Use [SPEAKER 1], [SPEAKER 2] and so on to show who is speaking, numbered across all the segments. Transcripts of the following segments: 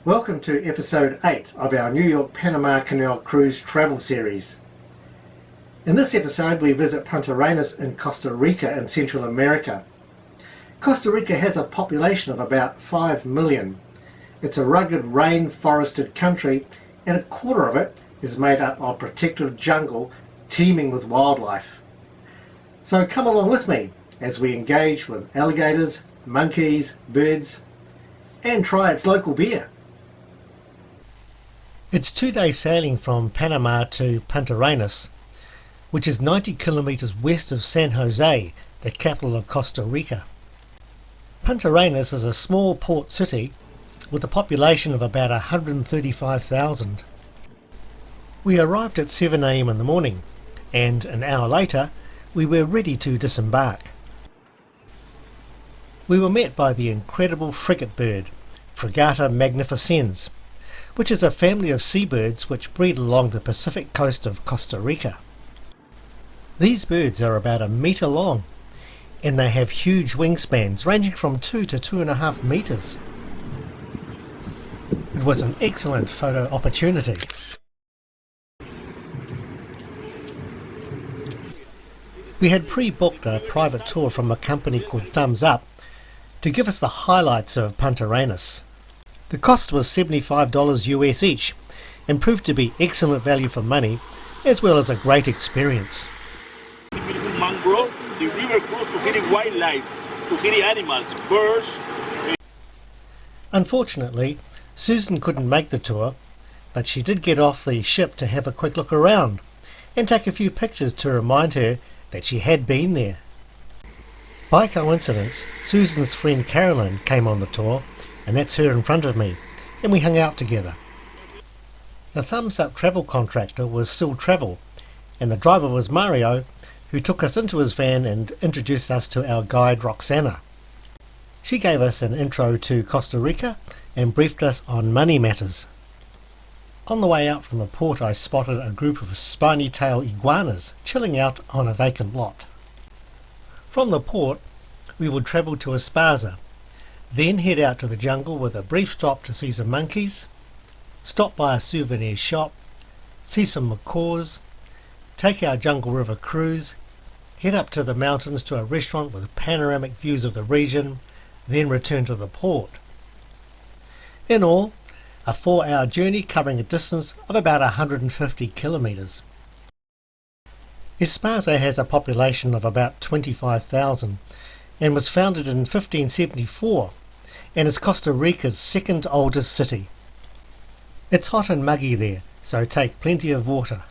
[SPEAKER 1] Welcome to episode 8 of our New York-Panama Canal cruise travel series. In this episode we visit Puntarenas in Costa Rica in Central America. Costa Rica has a population of about 5 million. It's a rugged rain-forested country and a quarter of it is made up of protected jungle teeming with wildlife. So come along with me as we engage with alligators, monkeys, birds and try its local beer. It's 2-day sailing from Panama to Puntarenas, which is 90 kilometres west of San Jose, the capital of Costa Rica. Puntarenas is a small port city with a population of about 135,000. We arrived at 7 AM in the morning, and an hour later we were ready to disembark. We were met by the incredible frigate bird, Frigata magnificens, which is a family of seabirds which breed along the Pacific coast of Costa Rica. These birds are about 1 metre long, and they have huge wingspans ranging from 2 to 2.5 metres. It was an excellent photo opportunity. We had pre-booked a private tour from a company called Thumbs Up to give us the highlights of Puntarenas. The cost was $75 US each and proved to be excellent value for money as well as a great experience.
[SPEAKER 2] Mangrove, the river close to city wildlife, to city animals, birds.
[SPEAKER 1] Unfortunately, Susan couldn't make the tour, but she did get off the ship to have a quick look around and take a few pictures to remind her that she had been there. By coincidence, Susan's friend Carolyn came on the tour, and that's her in front of me, and we hung out together. The Thumbs Up travel contractor was Still Travel, and the driver was Mario, who took us into his van and introduced us to our guide Roxana. She gave us an intro to Costa Rica and briefed us on money matters. On the way out from the port I spotted a group of spiny-tailed iguanas chilling out on a vacant lot. From the port we would travel to Esparza, then head out to the jungle with a brief stop to see some monkeys, stop by a souvenir shop, see some macaws, take our Jungle River cruise, head up to the mountains to a restaurant with panoramic views of the region, then return to the port. In all, a 4-hour journey covering a distance of about 150 kilometres. Esparza has a population of about 25,000 and was founded in 1574 and is Costa Rica's second oldest city. It's hot and muggy there, so take plenty of water.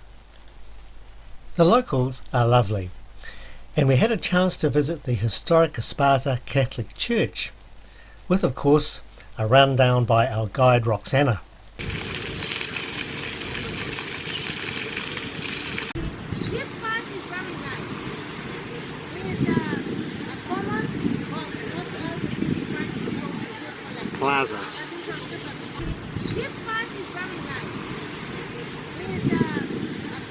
[SPEAKER 1] The locals are lovely, and we had a chance to visit the historic Esparza Catholic Church, with of course a rundown by our guide Roxana.
[SPEAKER 3] This part is very nice. It's a common
[SPEAKER 1] Plaza.
[SPEAKER 3] This part is very nice. It's a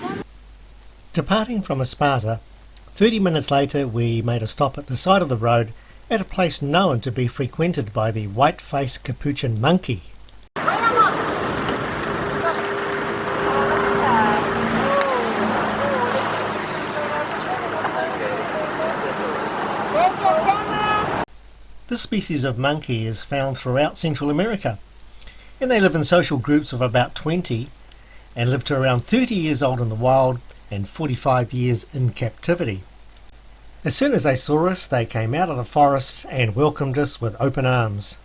[SPEAKER 3] common.
[SPEAKER 1] Departing from Esparza, 30 minutes later we made a stop at the side of the road at a place known to be frequented by the white-faced capuchin monkey. This species of monkey is found throughout Central America, and they live in social groups of about 20 and live to around 30 years old in the wild and 45 years in captivity. As soon as they saw us, they came out of the forest and welcomed us with open arms.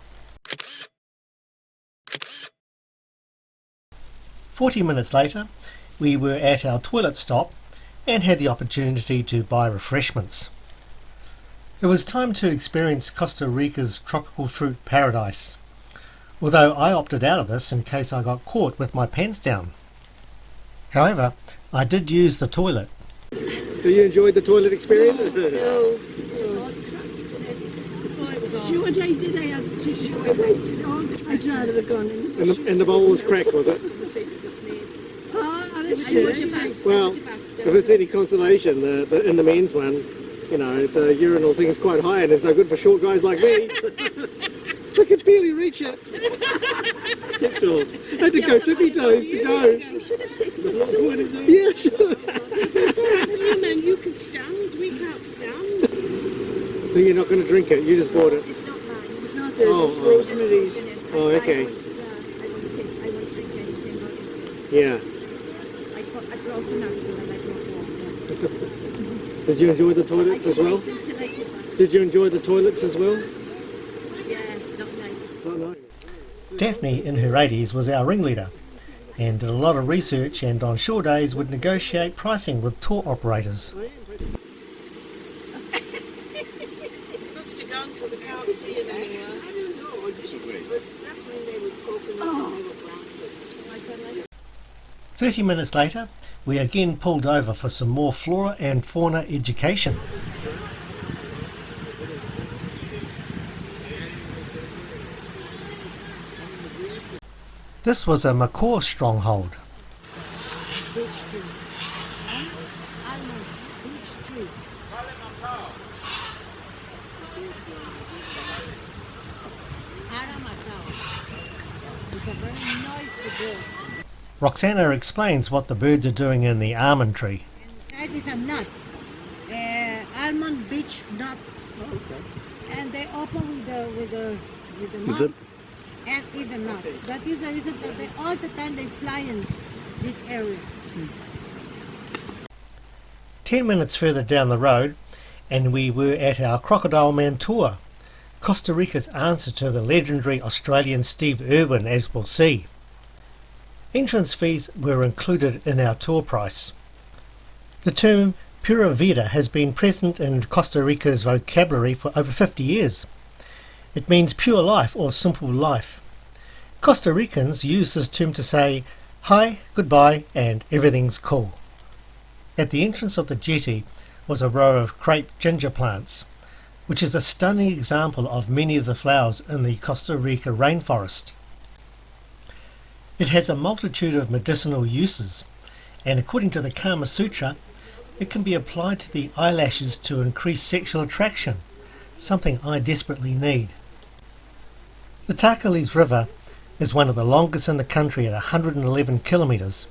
[SPEAKER 1] 40 minutes later, we were at our toilet stop and had the opportunity to buy refreshments. It was time to experience Costa Rica's tropical fruit paradise, although I opted out of this in case I got caught with my pants down. However, I did use the toilet.
[SPEAKER 4] So you enjoyed the toilet experience?
[SPEAKER 5] No. Do you know what I did? I had the tissue, so I wiped it on. I'd rather have gone in the bushes.
[SPEAKER 4] And the bowl was cracked, was it?
[SPEAKER 5] Oh, that's good.
[SPEAKER 4] Well, if it's any consolation, in the men's one, you know, the urinal thing is quite high and it's no good for short guys like me. I could barely reach it. I had to go tippy toes to go.
[SPEAKER 5] You should have taken the stool.
[SPEAKER 4] Yeah, sure.
[SPEAKER 5] Man, you can stand. We can't stand.
[SPEAKER 4] So you're not going to drink it? You just bought it?
[SPEAKER 5] It's not mine. It's not hers. It's Rosemary's.
[SPEAKER 4] Oh, okay.
[SPEAKER 5] I won't drink anything out of it.
[SPEAKER 4] Yeah.
[SPEAKER 5] I brought an apple and I brought water.
[SPEAKER 4] Did you enjoy the toilets as well? Did you enjoy the toilets as well?
[SPEAKER 5] Yeah, not nice.
[SPEAKER 4] Oh, no.
[SPEAKER 1] Daphne, in her 80s, was our ringleader and did a lot of research, and on shore days would negotiate pricing with tour operators.
[SPEAKER 5] Must have gone because I can't see it anymore. I don't know. This is great. But definitely they were coconut and they were brown. I don't like it.
[SPEAKER 1] 30 minutes later, we again pulled over for some more flora and fauna education. This was a macaw stronghold.
[SPEAKER 3] It's a very noisy bird.
[SPEAKER 1] Roxana explains what the birds are doing in the almond tree.
[SPEAKER 3] Inside is a nut, almond beech nut, and they open with the mouth and eat the nuts. That is the reason that all the time they fly in this area.
[SPEAKER 1] 10 minutes further down the road and we were at our Crocodile Man Tour, Costa Rica's answer to the legendary Australian Steve Irwin, as we'll see. Entrance fees were included in our tour price. The term Pura Vida has been present in Costa Rica's vocabulary for over 50 years. It means pure life or simple life. Costa Ricans use this term to say hi, goodbye and everything's cool. At the entrance of the jetty was a row of crepe ginger plants, which is a stunning example of many of the flowers in the Costa Rica rainforest. It has a multitude of medicinal uses, and according to the Kama Sutra, it can be applied to the eyelashes to increase sexual attraction, something I desperately need. The Tarcoles River is one of the longest in the country at 111 kilometres.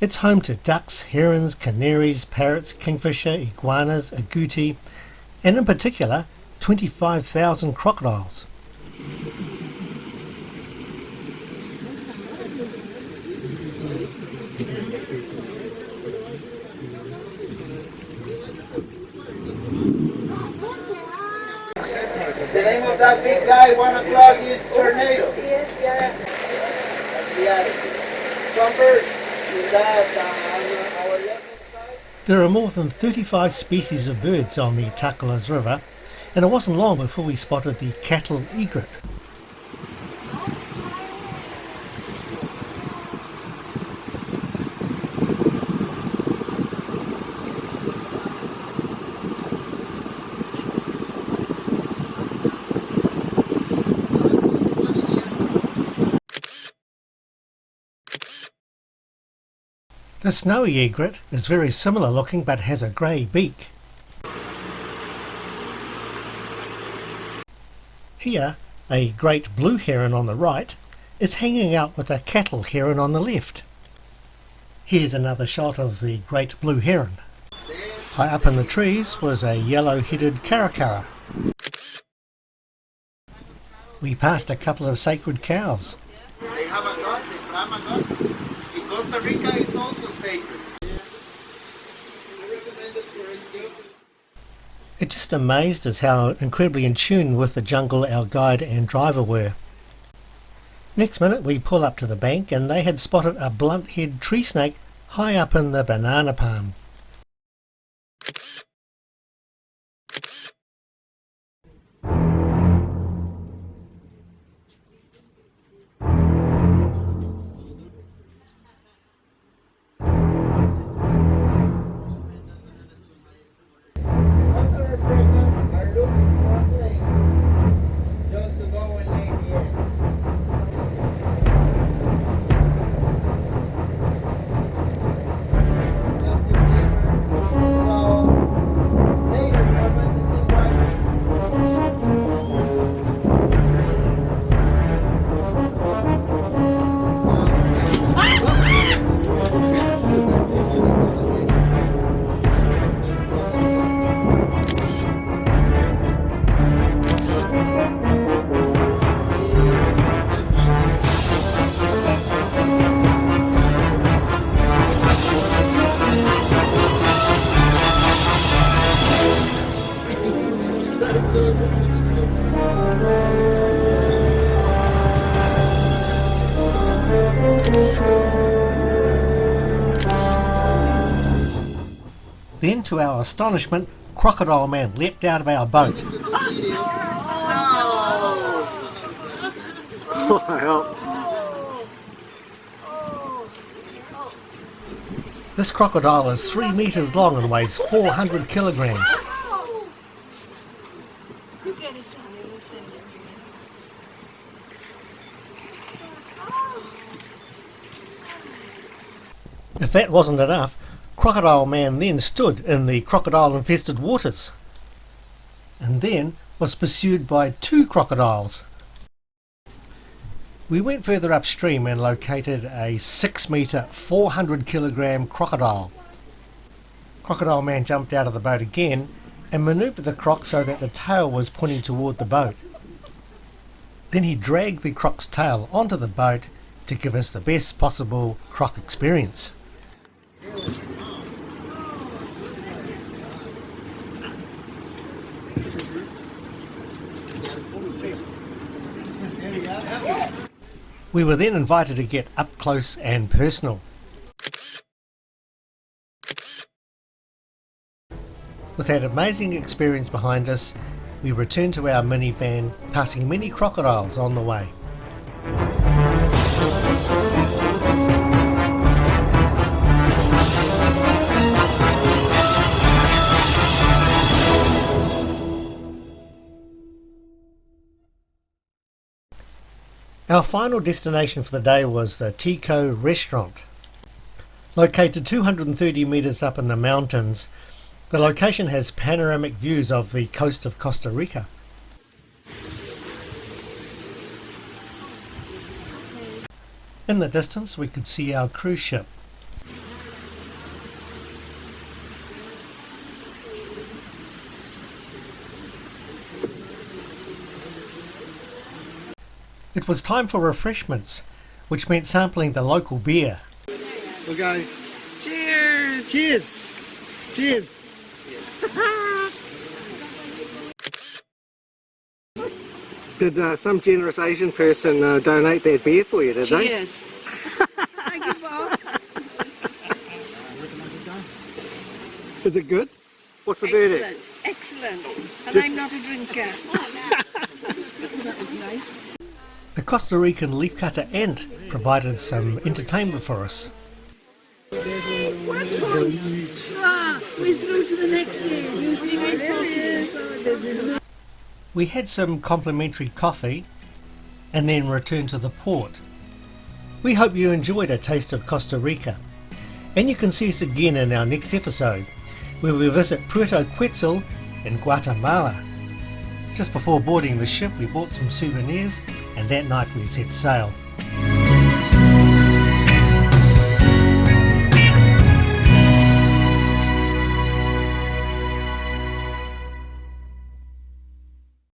[SPEAKER 1] It's home to ducks, herons, canaries, parrots, kingfisher, iguanas, agouti, and in particular 25,000 crocodiles.
[SPEAKER 6] The name of that big guy, 1 o'clock, is tornado. That's the attitude. Some birds in that, our left side.
[SPEAKER 1] There are more than 35 species of birds on the Tarcoles River, and it wasn't long before we spotted the cattle egret. The snowy egret is very similar looking but has a grey beak. Here, a great blue heron on the right is hanging out with a cattle heron on the left. Here's another shot of the great blue heron. High up in the trees was a yellow-headed caracara. We passed a couple of sacred cows.
[SPEAKER 6] They have a god, the Brahma god. In Costa Rica is also sacred.
[SPEAKER 1] It just amazed us how incredibly in tune with the jungle our guide and driver were. Next minute we pull up to the bank and they had spotted a blunt-head tree snake high up in the banana palm. Then, to our astonishment, Crocodile Man leapt out of our boat.
[SPEAKER 4] Wow.
[SPEAKER 1] This crocodile is 3 meters long and weighs 400 kilograms.
[SPEAKER 5] You get it, Johnny. We'll send it to you.
[SPEAKER 1] If that wasn't enough, Crocodile Man then stood in the crocodile-infested waters, and then was pursued by 2 crocodiles. We went further upstream and located a 6 metre, 400 kilogram crocodile. Crocodile Man jumped out of the boat again and manoeuvred the croc so that the tail was pointing toward the boat. Then he dragged the croc's tail onto the boat to give us the best possible croc experience. We were then invited to get up close and personal. With that amazing experience behind us, we returned to our minivan, passing many crocodiles on the way. Our final destination for the day was the Tico restaurant. Located 230 metres up in the mountains, the location has panoramic views of the coast of Costa Rica. In the distance we could see our cruise ship. It was time for refreshments, which meant sampling the local beer.
[SPEAKER 4] We'll go.
[SPEAKER 5] Cheers!
[SPEAKER 4] Cheers! Cheers! Did some generous Asian person donate that beer for you, did they?
[SPEAKER 5] Cheers! Thank you, Bob.
[SPEAKER 4] Is it good? What's the verdict?
[SPEAKER 5] Excellent, excellent. And
[SPEAKER 4] Just-
[SPEAKER 5] I'm not a drinker. That was nice.
[SPEAKER 1] The Costa Rican leafcutter ant provided some entertainment for us.
[SPEAKER 5] We're through to the next day.
[SPEAKER 1] We had some complimentary coffee and then returned to the port. We hope you enjoyed a taste of Costa Rica, and you can see us again in our next episode, where we visit Puerto Quetzal in Guatemala. Just before boarding the ship we bought some souvenirs, and that night we set sail.